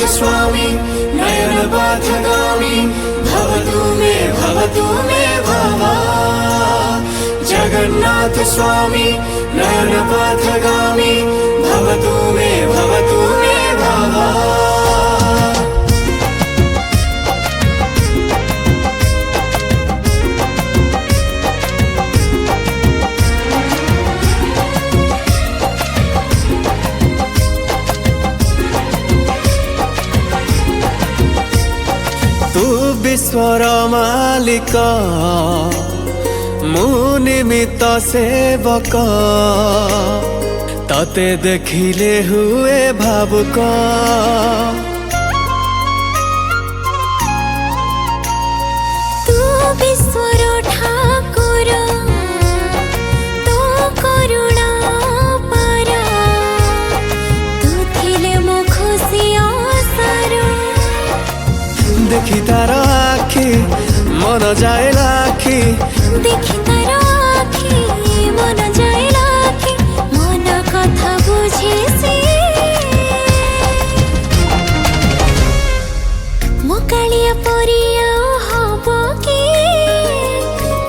स्वामी नयनपथगामी भवतु मे भव। जगन्नाथ स्वामी नयनपथगामी भवतु मे भव। तू विश्वर मालिक मु निमित्त सेवक तते देखिले हुए भावुक। तू विश्वर ठाकुर तो करुणा पार तू थिले मो खुशी आसर। देखी तार आखि मन जाए लाखि देखी तार आखि मन जाए लाखि मन कथा बुझे से मो कालिया परिया हब कि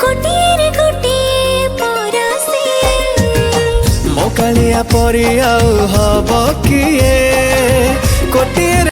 गोटिए गोटिए परसे। मो कालिया परी हब किए कोटिए